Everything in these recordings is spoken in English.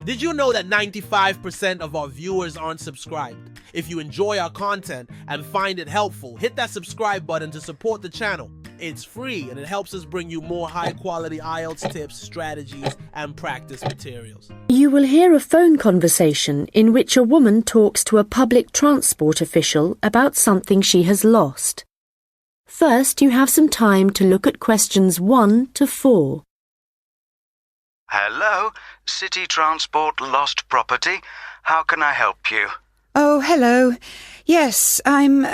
Did you know that 95% of our viewers aren't subscribed? If you enjoy our content and find it helpful, hit that subscribe button to support the channel. It's free and it helps us bring you more high-quality Ielts tips, strategies, and practice materials. You will hear a phone conversation in which a woman talks to a public transport official about something she has lost. First, you have some time to look at questions 1 to 4. Hello, City Transport Lost Property. How can I help you? Oh, hello. Yes, I'm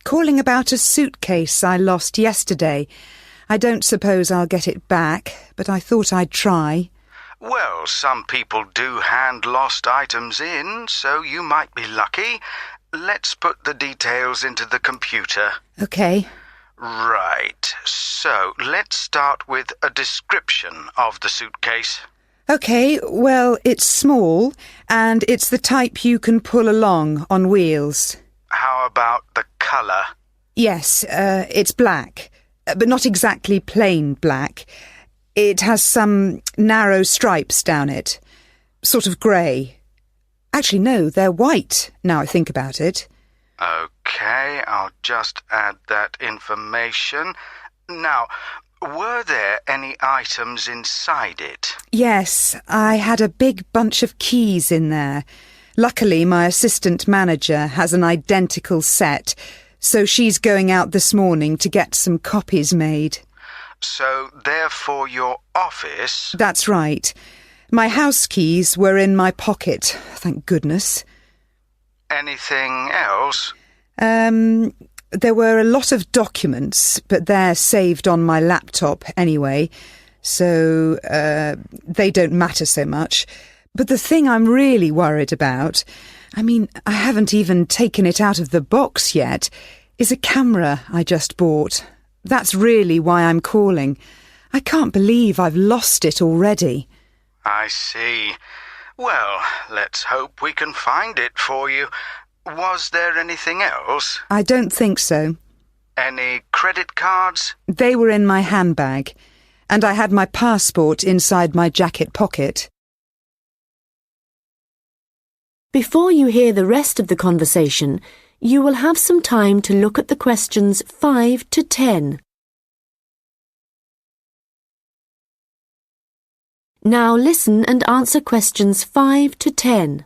calling about a suitcase I lost yesterday. I don't suppose I'll get it back, but I thought I'd try. Well, some people do hand lost items in, so you might be lucky. Let's put the details into the computer. OK. Right, so let's start with a description of the suitcase. OK, well, it's small, and it's the type you can pull along on wheels. How about the colour? Yes, it's black, but not exactly plain black. It has some narrow stripes down it, sort of grey. Actually, no, they're white, now I think about it. OK, I'll just add that information. Now, were there any items inside it? Yes, I had a big bunch of keys in there. Luckily, my assistant manager has an identical set, so she's going out this morning to get some copies made. So, therefore, your office? That's right. My house keys were in my pocket, thank goodness. Anything else? There were a lot of documents, but they're saved on my laptop anyway, so they don't matter so much. But the thing I'm really worried about, I haven't even taken it out of the box yet, is a camera I just bought. That's really why I'm calling. I can't believe I've lost it already. I see. Well, let's hope we can find it for you. Was there anything else? I don't think so. Any credit cards? They were in my handbag, and I had my passport inside my jacket pocket. Before you hear the rest of the conversation, you will have some time to look at the questions 5 to 10. Now listen and answer questions 5 to 10.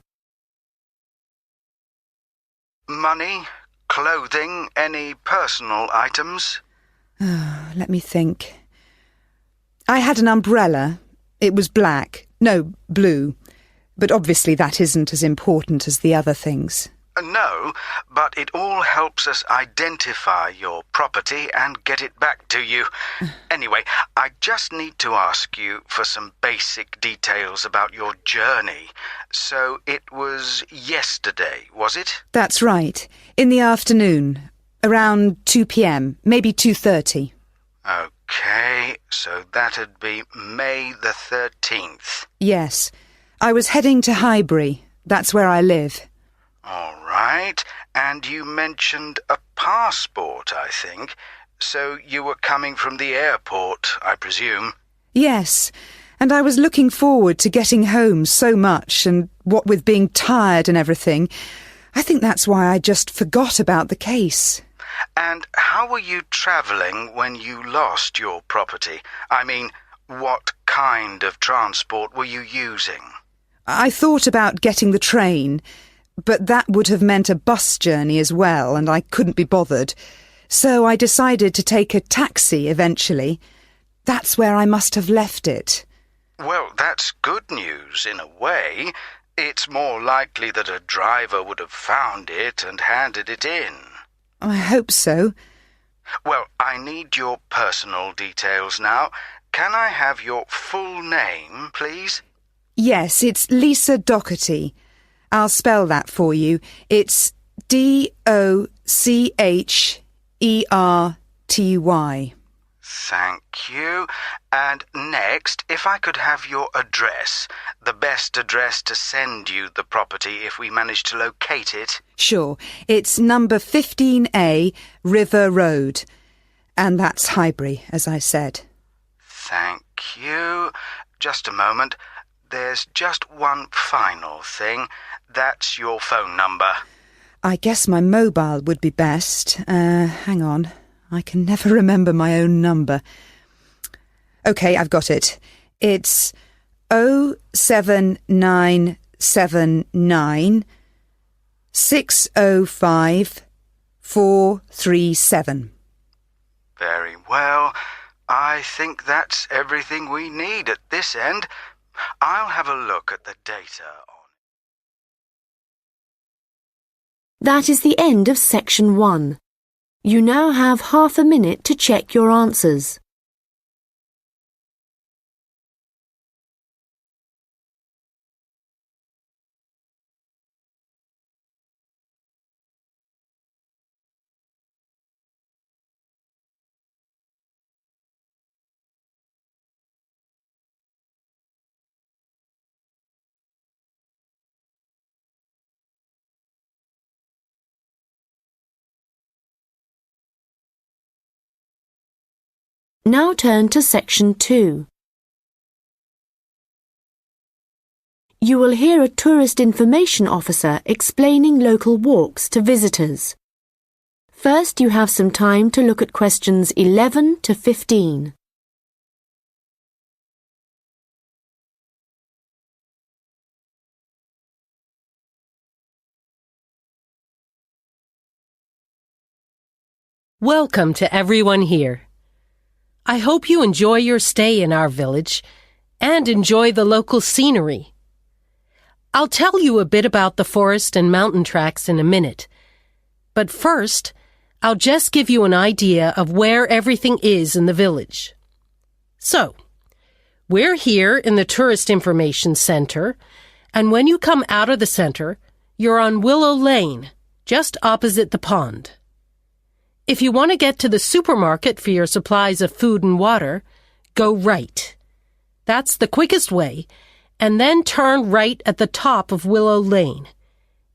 Money, clothing, any personal items? Let me think. I had an umbrella. It was black. No, blue. But obviously that isn't as important as the other things. No, but it all helps us identify your property and get it back to you. Anyway, I just need to ask you for some basic details about your journey. So it was yesterday, was it? That's right. In the afternoon. Around 2 p.m, maybe 2:30. OK, so that'd be May the 13th. Yes. I was heading to Highbury. That's where I live. All right, and you mentioned a passport, I think. So you were coming from the airport, I presume? Yes, and I was looking forward to getting home so much, and what with being tired and everything, I think that's why I just forgot about the case. And how were you travelling when you lost your property? What kind of transport were you using? I thought about getting the train, but that would have meant a bus journey as well, and I couldn't be bothered. So I decided to take a taxi eventually. That's where I must have left it. Well, that's good news in a way. It's more likely that a driver would have found it and handed it in. I hope so. Well, I need your personal details now. Can I have your full name, please? Yes, it's Lisa Docherty. I'll spell that for you. It's Docherty. Thank you. And next, if I could have your address, the best address to send you the property if we manage to locate it. Sure. It's number 15A, River Road. And that's Highbury, as I said. Thank you. Just a moment. there's just one final thing. That's your phone number. I guess my mobile would be best. Hang on. I can never remember my own number. OK, I've got it. It's 07979 605 437. Very well. I think that's everything we need at this end. I'll have a look at the data on... That is the end of section 1. You now have half a minute to check your answers. Now turn to section 2. You will hear a tourist information officer explaining local walks to visitors. First, you have some time to look at questions 11 to 15. Welcome to everyone here. I hope you enjoy your stay in our village and enjoy the local scenery. I'll tell you a bit about the forest and mountain tracks in a minute, but first, I'll just give you an idea of where everything is in the village. So, we're here in the Tourist Information Center, and when you come out of the center, you're on Willow Lane, just opposite the pond. If you want to get to the supermarket for your supplies of food and water, go right. That's the quickest way, and then turn right at the top of Willow Lane.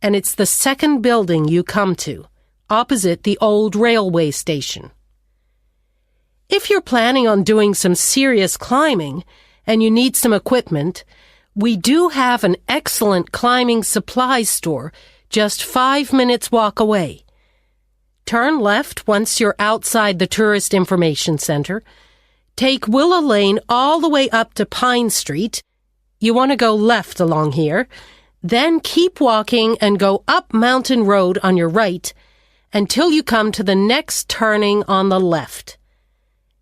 And it's the second building you come to, opposite the old railway station. If you're planning on doing some serious climbing and you need some equipment, we do have an excellent climbing supplies store just 5 minutes walk away. Turn left once you're outside the Tourist Information Center. Take Willow Lane all the way up to Pine Street. You want to go left along here. Then keep walking and go up Mountain Road on your right until you come to the next turning on the left.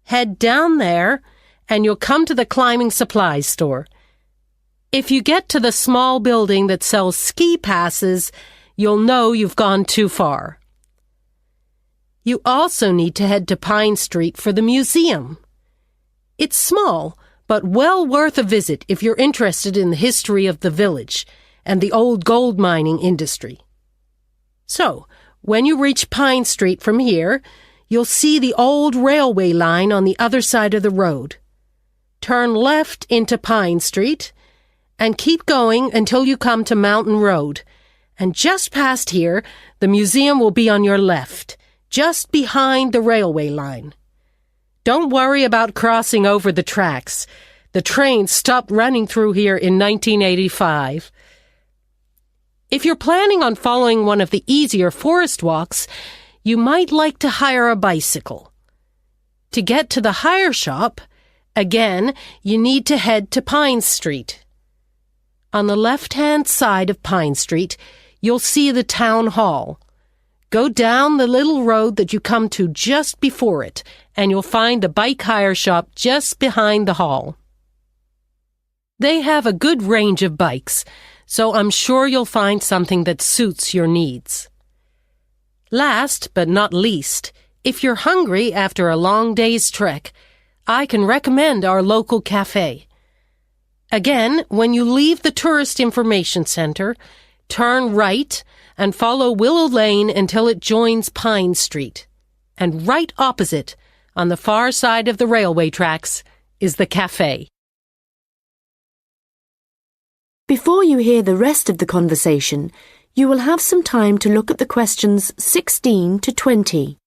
Head down there and you'll come to the climbing supplies store. If you get to the small building that sells ski passes, you'll know you've gone too far. You also need to head to Pine Street for the museum. It's small, but well worth a visit if you're interested in the history of the village and the old gold mining industry. So, when you reach Pine Street from here, you'll see the old railway line on the other side of the road. Turn left into Pine Street and keep going until you come to Mountain Road. And just past here, the museum will be on your left, just behind the railway line. Don't worry about crossing over the tracks. The train stopped running through here in 1985. If you're planning on following one of the easier forest walks, you might like to hire a bicycle. To get to the hire shop, again, you need to head to Pine Street. On the left-hand side of Pine Street, you'll see the town hall. Go down the little road that you come to just before it, and you'll find the bike hire shop just behind the hall. They have a good range of bikes, so I'm sure you'll find something that suits your needs. Last but not least, if you're hungry after a long day's trek, I can recommend our local cafe. Again, when you leave the Tourist Information Center, turn right and follow Willow Lane until it joins Pine Street. And right opposite, on the far side of the railway tracks, is the cafe. Before you hear the rest of the conversation, you will have some time to look at the questions 16 to 20.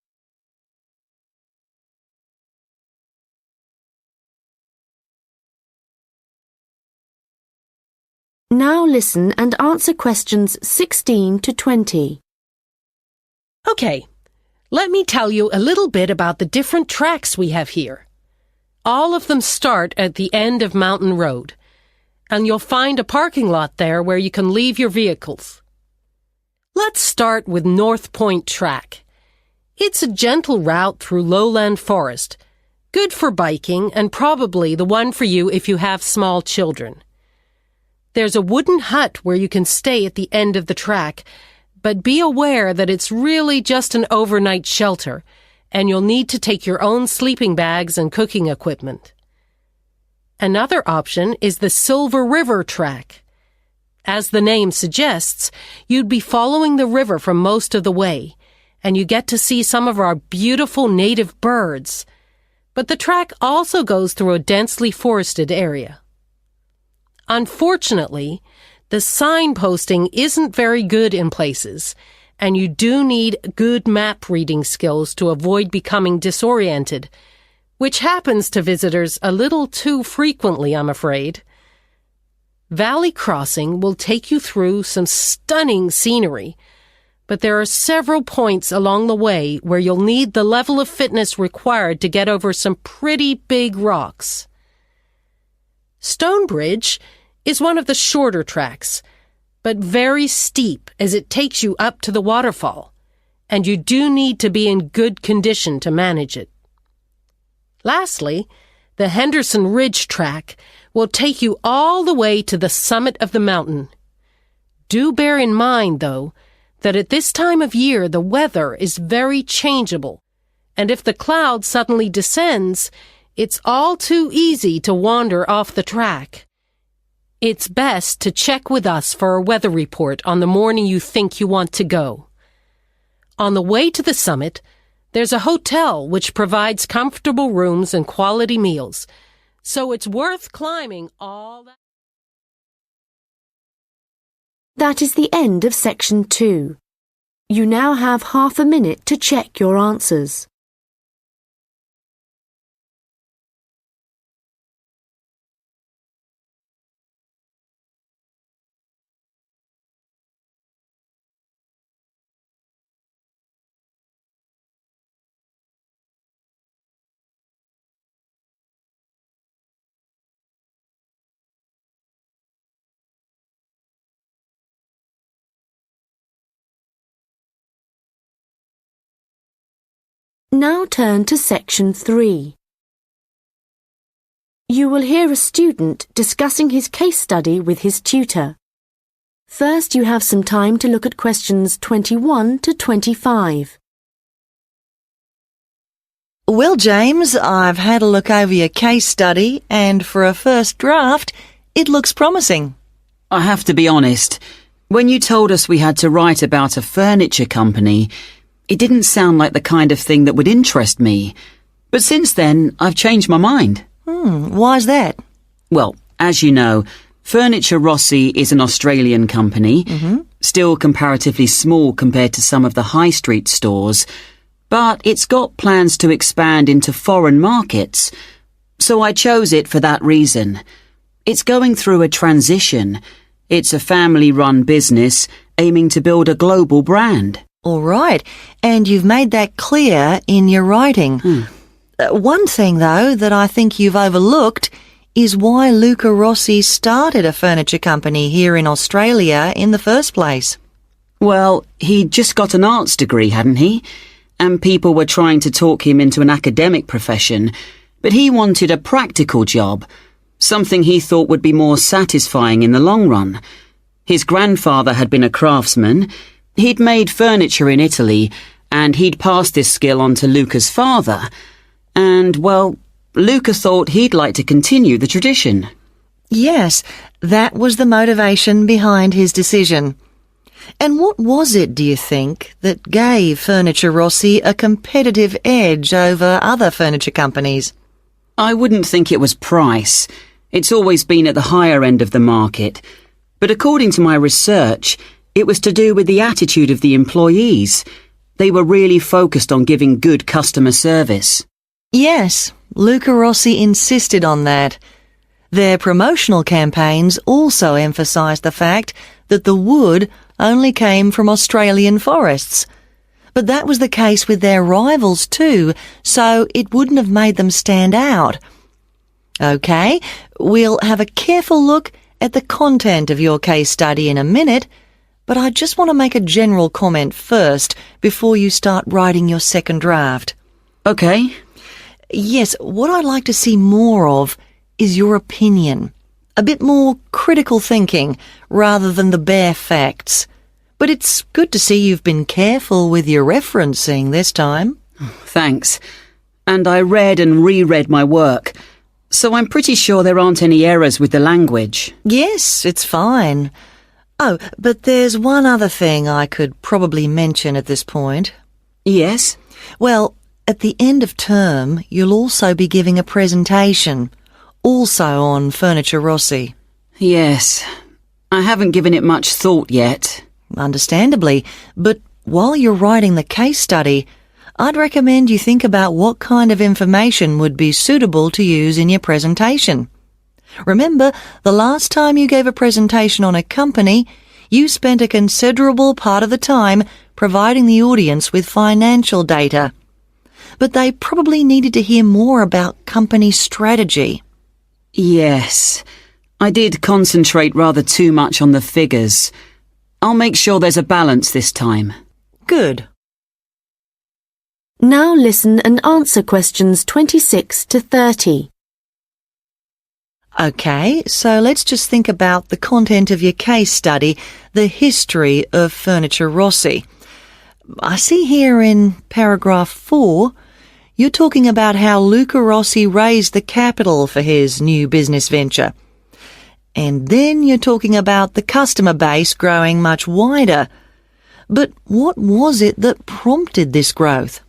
Now listen and answer questions 16 to 20. Okay, let me tell you a little bit about the different tracks we have here. All of them start at the end of Mountain Road, and you'll find a parking lot there where you can leave your vehicles. Let's start with North Point Track. It's a gentle route through lowland forest, good for biking and probably the one for you if you have small children. There's a wooden hut where you can stay at the end of the track, but be aware that it's really just an overnight shelter, and you'll need to take your own sleeping bags and cooking equipment. Another option is the Silver River Track. As the name suggests, you'd be following the river for most of the way, and you get to see some of our beautiful native birds. But the track also goes through a densely forested area. Unfortunately, the signposting isn't very good in places, and you do need good map reading skills to avoid becoming disoriented, which happens to visitors a little too frequently, I'm afraid. Valley Crossing will take you through some stunning scenery, but there are several points along the way where you'll need the level of fitness required to get over some pretty big rocks. Stonebridge is one of the shorter tracks, but very steep as it takes you up to the waterfall, and you do need to be in good condition to manage it. Lastly, the Henderson Ridge track will take you all the way to the summit of the mountain. Do bear in mind, though, that at this time of year the weather is very changeable, and if the cloud suddenly descends, it's all too easy to wander off the track. It's best to check with us for a weather report on the morning you think you want to go. On the way to the summit, there's a hotel which provides comfortable rooms and quality meals, so it's worth climbing all that. That is the end of section 2. You now have half a minute to check your answers. Now turn to section 3. You will hear a student discussing his case study with his tutor. First, you have some time to look at questions 21 to 25. Well, James, I've had a look over your case study, and for a first draft, it looks promising. I have to be honest. When you told us we had to write about a furniture company, it didn't sound like the kind of thing that would interest me. But since then, I've changed my mind. Why's that? Well, as you know, Furniture Rossi is an Australian company, still comparatively small compared to some of the high street stores, but it's got plans to expand into foreign markets. So I chose it for that reason. It's going through a transition. It's a family-run business aiming to build a global brand. All right, and you've made that clear in your writing. One thing, though, that I think you've overlooked is why Luca Rossi started a furniture company here in Australia in the first place. Well, he'd just got an arts degree, hadn't he? And people were trying to talk him into an academic profession, but he wanted a practical job, something he thought would be more satisfying in the long run. His grandfather had been a craftsman. He'd made furniture in Italy, and he'd passed this skill on to Luca's father. And, well, Luca thought he'd like to continue the tradition. Yes, that was the motivation behind his decision. And what was it, do you think, that gave Furniture Rossi a competitive edge over other furniture companies? I wouldn't think it was price. It's always been at the higher end of the market. But according to my research, it was to do with the attitude of the employees. They were really focused on giving good customer service. Yes, Luca Rossi insisted on that. Their promotional campaigns also emphasised the fact that the wood only came from Australian forests. But that was the case with their rivals too, so it wouldn't have made them stand out. OK, we'll have a careful look at the content of your case study in a minute, but I just want to make a general comment first before you start writing your second draft. OK. Yes, what I'd like to see more of is your opinion. A bit more critical thinking rather than the bare facts. But it's good to see you've been careful with your referencing this time. Thanks. And I read and reread my work, so I'm pretty sure there aren't any errors with the language. Yes, it's fine. Oh, but there's one other thing I could probably mention at this point. Yes? Well, at the end of term, you'll also be giving a presentation, also on Furniture Rossi. Yes. I haven't given it much thought yet. Understandably, but while you're writing the case study, I'd recommend you think about what kind of information would be suitable to use in your presentation. Remember, the last time you gave a presentation on a company, you spent a considerable part of the time providing the audience with financial data. But they probably needed to hear more about company strategy. Yes. I did concentrate rather too much on the figures. I'll make sure there's a balance this time. Good. Now listen and answer questions 26 to 30. OK, so let's just think about the content of your case study, the history of Furniture Rossi. I see here in paragraph 4, you're talking about how Luca Rossi raised the capital for his new business venture. And then you're talking about the customer base growing much wider. But what was it that prompted this growth?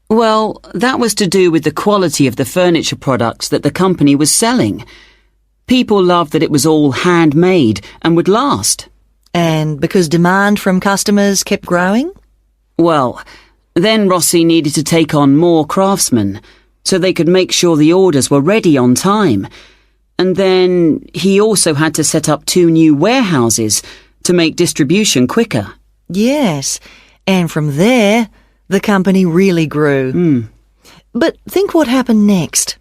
Well, that was to do with the quality of the furniture products that the company was selling. People loved that it was all handmade and would last. And because demand from customers kept growing? Well, then Rossi needed to take on more craftsmen so they could make sure the orders were ready on time. And then he also had to set up 2 new warehouses to make distribution quicker. Yes, and from there, the company really grew. But think what happened next.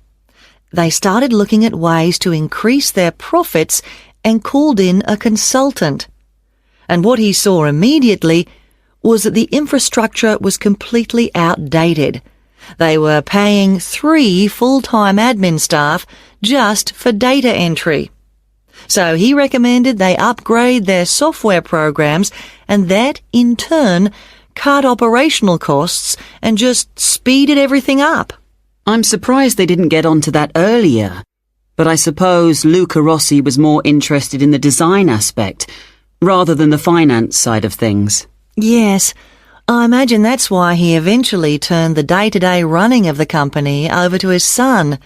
They started looking at ways to increase their profits and called in a consultant. And what he saw immediately was that the infrastructure was completely outdated. They were paying 3 full-time admin staff just for data entry. So he recommended they upgrade their software programs, and that, in turn, cut operational costs and just speeded everything up. I'm surprised they didn't get onto that earlier. But I suppose Luca Rossi was more interested in the design aspect, rather than the finance side of things. Yes, I imagine that's why he eventually turned the day-to-day running of the company over to his son.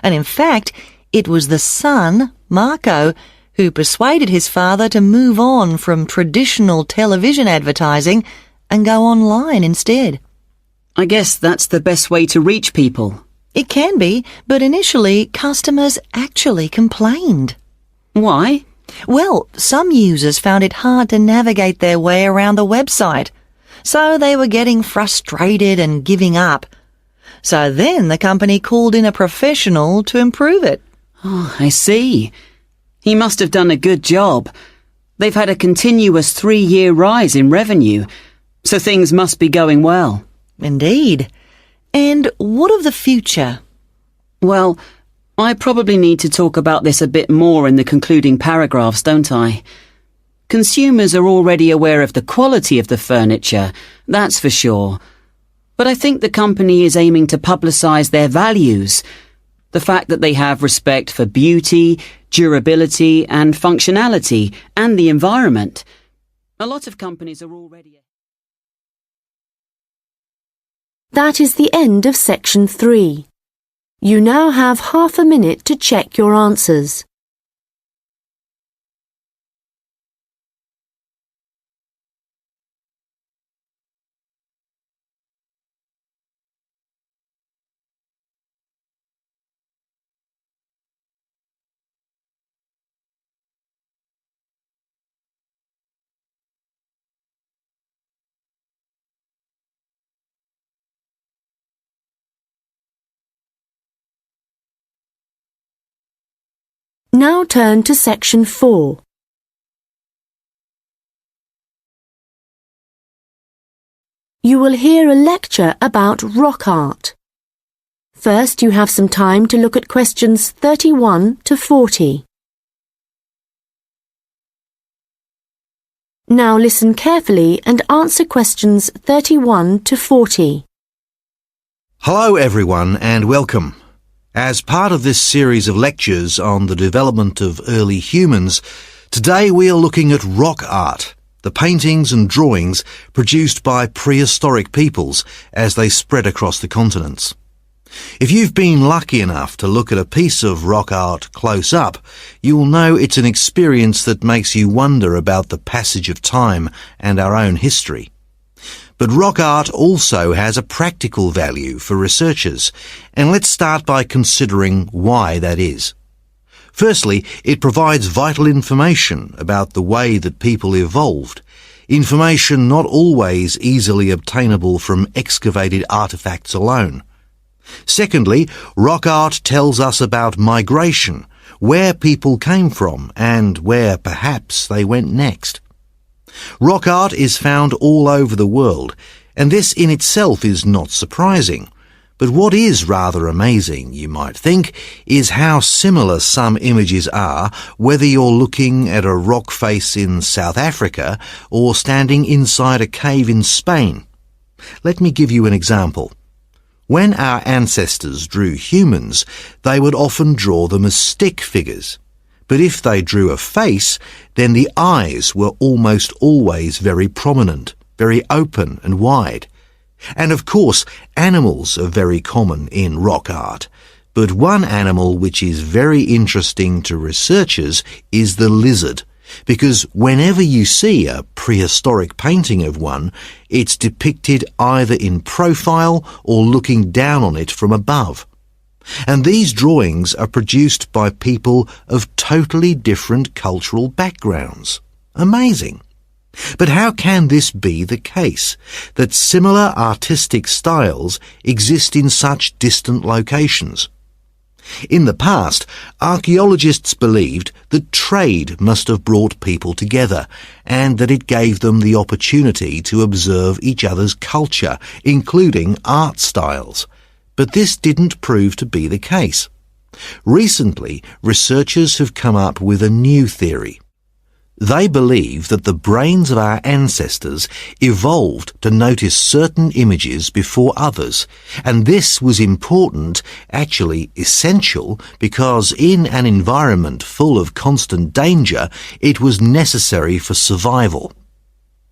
And in fact, it was the son, Marco, who persuaded his father to move on from traditional television advertising and go online instead. I guess that's the best way to reach people. It can be, but initially customers actually complained. Why? Well, some users found it hard to navigate their way around the website, so they were getting frustrated and giving up. So then the company called in a professional to improve it. Oh, I see. He must have done a good job. They've had a continuous 3-year rise in revenue, so things must be going well. Indeed. And what of the future? Well, I probably need to talk about this a bit more in the concluding paragraphs, don't I? Consumers are already aware of the quality of the furniture, that's for sure. But I think the company is aiming to publicise their values. The fact that they have respect for beauty, durability and functionality and the environment. A lot of companies are already... That is the end of section 3. You now have half a minute to check your answers. now turn to section 4. You will hear a lecture about rock art. First, you have some time to look at questions 31 to 40. Now listen carefully and answer questions 31 to 40. Hello everyone and welcome. As part of this series of lectures on the development of early humans, today we are looking at rock art, the paintings and drawings produced by prehistoric peoples as they spread across the continents. If you've been lucky enough to look at a piece of rock art close up, you'll know it's an experience that makes you wonder about the passage of time and our own history. But rock art also has a practical value for researchers, and let's start by considering why that is. Firstly, it provides vital information about the way that people evolved, information not always easily obtainable from excavated artifacts alone. Secondly, rock art tells us about migration, where people came from and where perhaps they went next. Rock art is found all over the world, and this in itself is not surprising. But what is rather amazing, you might think, is how similar some images are, whether you're looking at a rock face in South Africa or standing inside a cave in Spain. Let me give you an example. When our ancestors drew humans, they would often draw them as stick figures. But if they drew a face, then the eyes were almost always very prominent, very open and wide. And of course, animals are very common in rock art. But one animal which is very interesting to researchers is the lizard, because whenever you see a prehistoric painting of one, it's depicted either in profile or looking down on it from above. And these drawings are produced by people of totally different cultural backgrounds. Amazing. But how can this be the case, that similar artistic styles exist in such distant locations? In the past, archaeologists believed that trade must have brought people together, and that it gave them the opportunity to observe each other's culture, including art styles. But this didn't prove to be the case. Recently, researchers have come up with a new theory. They believe that the brains of our ancestors evolved to notice certain images before others, and this was important, actually essential, because in an environment full of constant danger, it was necessary for survival.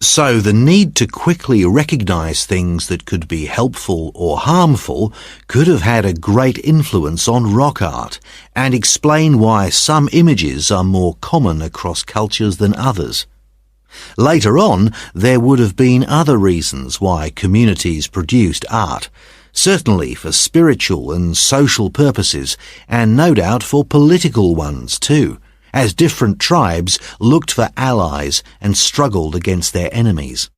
So the need to quickly recognize things that could be helpful or harmful could have had a great influence on rock art and explain why some images are more common across cultures than others. Later on, there would have been other reasons why communities produced art, certainly for spiritual and social purposes, and no doubt for political ones too, as different tribes looked for allies and struggled against their enemies.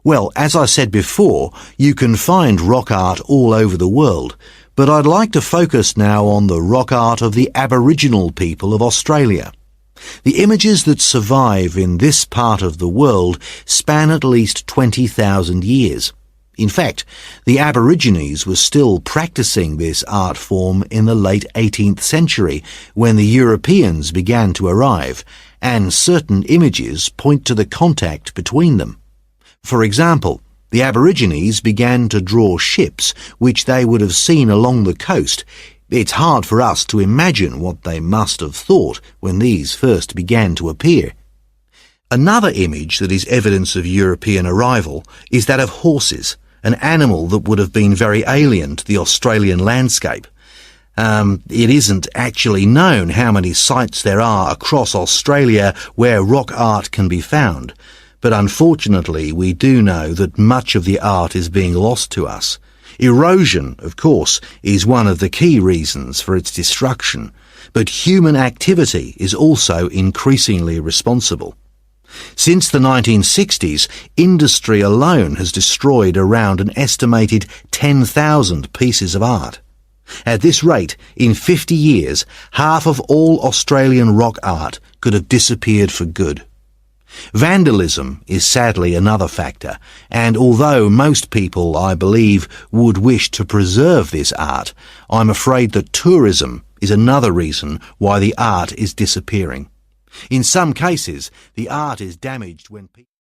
Well, as I said before, you can find rock art all over the world, but I'd like to focus now on the rock art of the Aboriginal people of Australia. The images that survive in this part of the world span at least 20,000 years. In fact, the Aborigines were still practicing this art form in the late 18th century when the Europeans began to arrive, and certain images point to the contact between them. For example, the Aborigines began to draw ships which they would have seen along the coast. It's hard for us to imagine what they must have thought when these first began to appear. Another image that is evidence of European arrival is that of horses, an animal that would have been very alien to the Australian landscape. It isn't actually known how many sites there are across Australia where rock art can be found, but unfortunately we do know that much of the art is being lost to us. Erosion, of course, is one of the key reasons for its destruction, but human activity is also increasingly responsible. Since the 1960s, industry alone has destroyed around an estimated 10,000 pieces of art. At this rate, in 50 years, half of all Australian rock art could have disappeared for good. Vandalism is sadly another factor, and although most people, I believe, would wish to preserve this art, I'm afraid that tourism is another reason why the art is disappearing. In some cases, the art is damaged when people